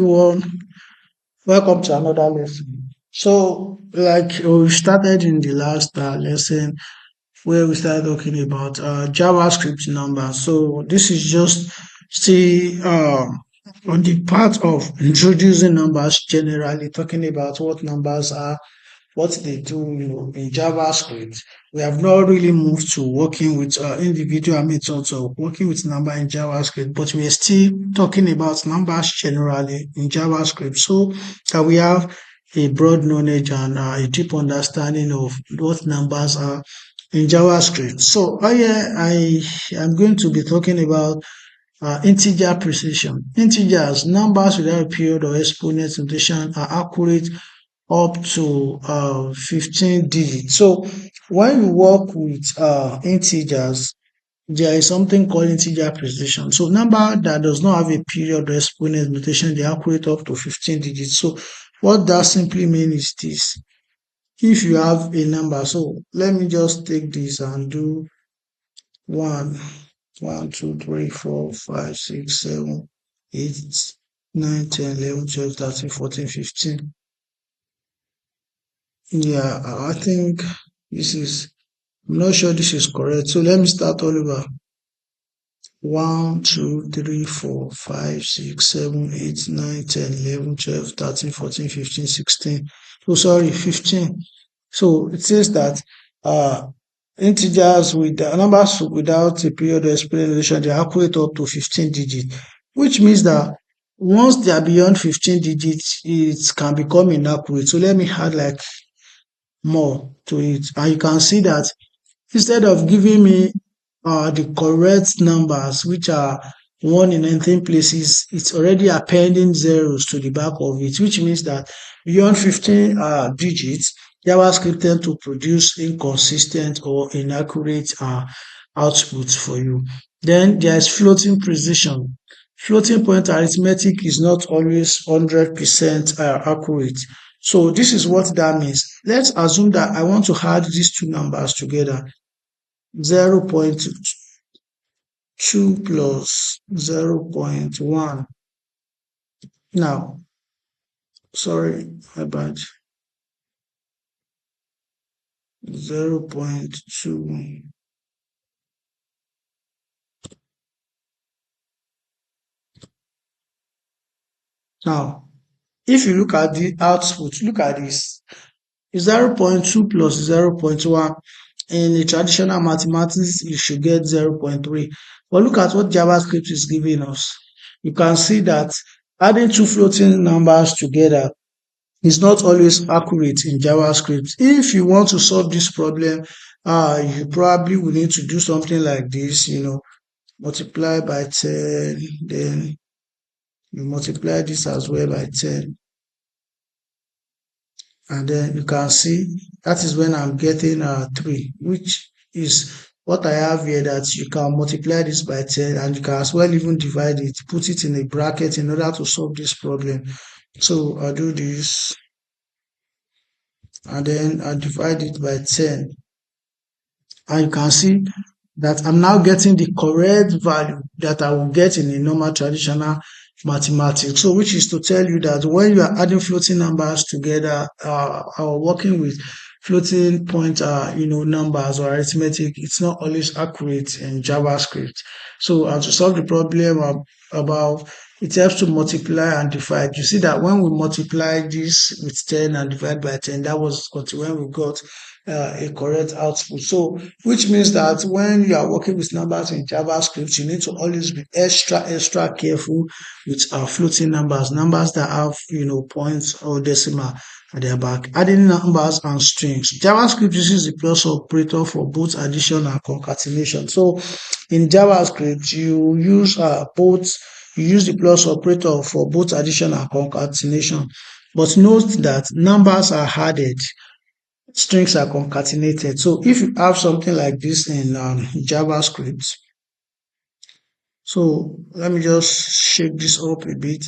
Everyone, welcome to another lesson. So, like we started in the last lesson where we started talking about JavaScript numbers. So, this is just still on the part of introducing numbers generally, talking about what numbers are, what they do, in JavaScript. We have not really moved to working with individual methods or working with number in JavaScript, but we are still talking about numbers generally in JavaScript. So that we have a broad knowledge and a deep understanding of what numbers are in JavaScript. So, yeah, I am going to be talking about integer precision. Integers, numbers without a period or exponent notation are accurate up to 15 digits. So when you work with integers, there is something called integer precision. So number that does not have a period or exponent notation, they accurate up to 15 digits. So what that simply means is this. If you have a number, so let me just take this and do 1, 1, 2, 3, 4, 5, 6, 7, 8, 9, 10, 11, 12, 13, 14, 15. Yeah, I think this is, I'm not sure this is correct. So let me start all over. 1, 2, 3, 4, 5, 6, 7, 8, 9, 10, 11, 12, 13, 14, 15, 16. So sorry, 15. So it says that uh, integers with the numbers without a period of explanation, they accurate up to 15 digits, which means that once they are beyond 15 digits, it can become inaccurate. So let me add like more to it. And you can see that instead of giving me the correct numbers, which are 1 in 19 places, it's already appending zeros to the back of it, which means that beyond 15 digits, JavaScript tend to produce inconsistent or inaccurate outputs for you. Then there is floating precision. Floating point arithmetic is not always 100% accurate. So this is what that means. Let's assume that I want to add these two numbers together. 0.2 plus 0.1. Now, sorry, my bad. 0.2. Now, if you look at the output, look at this. 0.2 plus 0.1. In the traditional mathematics, you should get 0.3. But look at what JavaScript is giving us. You can see that adding two floating numbers together is not always accurate in JavaScript. If you want to solve this problem, you probably will need to do something like this, multiply by 10, then you multiply this as well by 10. And then you can see that is when I'm getting 3, which is what I have here, that you can multiply this by 10 and you can as well even divide it, put it in a bracket in order to solve this problem. So I'll do this and then I divide it by 10. And you can see that I'm now getting the correct value that I will get in a normal traditional mathematics. So which is to tell you that when you are adding floating numbers together or working with floating point numbers or arithmetic, it's not always accurate in JavaScript. So to solve the problem about, it helps to multiply and divide. You see that when we multiply this with 10 and divide by 10, that was when we got a correct output. So, which means that when you are working with numbers in JavaScript, you need to always be extra careful with floating numbers that have, points or decimal at their back. Adding numbers and strings. JavaScript uses the plus operator for both addition and concatenation. So, in JavaScript, you use both. You use the plus operator for both addition and concatenation. But note that numbers are added, strings are concatenated. So if you have something like this in JavaScript, so let me just shake this up a bit.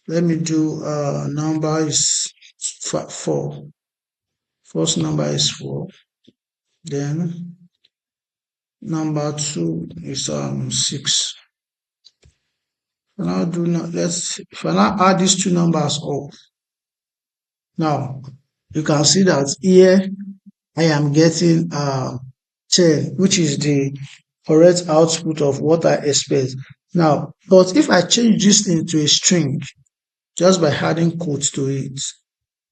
Let me do number is 4. First number is 4. Then number 2 is 6. now do not let's if I now add these two numbers up, now you can see that here I am getting 10, which is the correct output of what I expect. Now, but if I change this into a string just by adding quotes to it,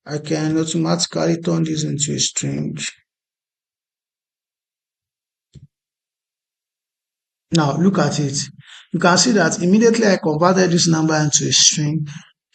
I can automatically turn this into a string. Now look at it. You can see that immediately I converted this number into a string,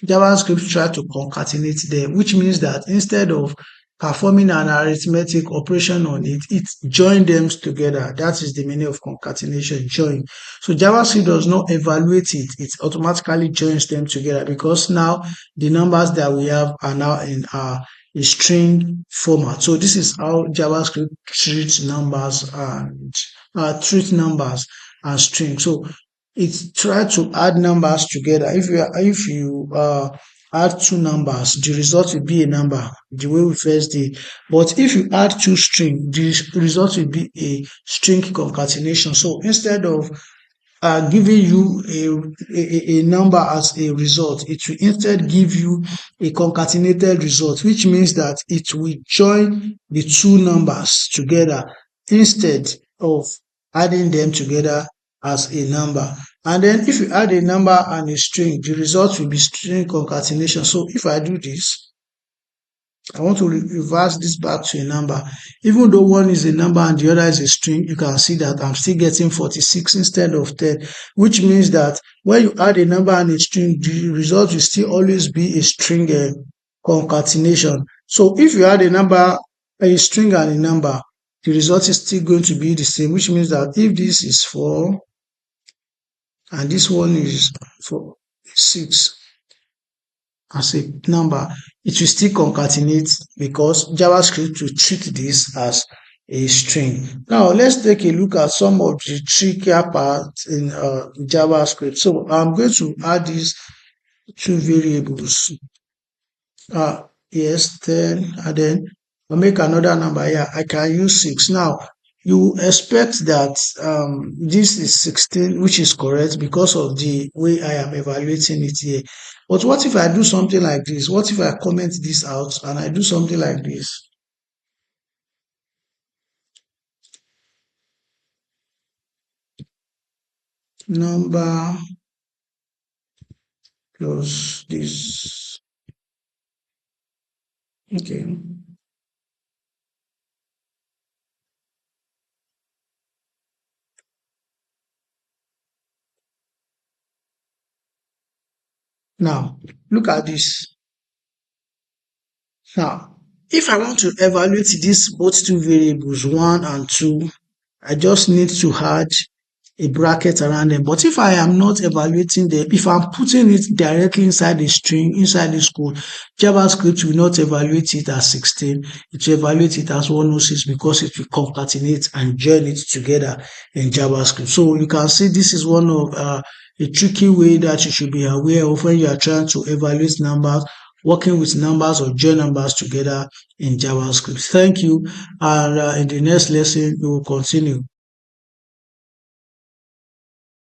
JavaScript tried to concatenate them, which means that instead of performing an arithmetic operation on it, it joined them together. That is the meaning of concatenation, join. So JavaScript does not evaluate it, it automatically joins them together because now the numbers that we have are now in a string format. So this is how JavaScript treats numbers and strings. So it tries to add numbers together. If you add two numbers, the result will be a number, the way we first did. But if you add two strings, the result will be a string concatenation. So instead of giving you a number as a result, it will instead give you a concatenated result, which means that it will join the two numbers together instead of adding them together as a number. And then if you add a number and a string, the result will be string concatenation. So if I do this, I want to reverse this back to a number. Even though one is a number and the other is a string, you can see that I'm still getting 46 instead of 10, which means that when you add a number and a string, the result will still always be a string concatenation. So if you add a number, a string and a number, the result is still going to be the same, which means that if this is 4 and this one is 6, as a number, it will still concatenate because JavaScript will treat this as a string. Now let's take a look at some of the trickier parts in JavaScript. So I'm going to add these two variables. Yes, 10, and then I'll make another number here. I can use 6. Now you expect that this is 16, which is correct because of the way I am evaluating it here. But what if I do something like this? What if I comment this out and I do something like this? Number plus this. Okay. Now, look at this. Now, if I want to evaluate these both two variables, 1 and 2, I just need to add a bracket around them. But if I am not evaluating them, if I'm putting it directly inside the string, inside this code, JavaScript will not evaluate it as 16. It will evaluate it as 106 because it will concatenate and join it together in JavaScript. So you can see this is one of a tricky way that you should be aware of when you are trying to evaluate numbers, working with numbers or join numbers together in JavaScript. Thank you. And in the next lesson, we will continue.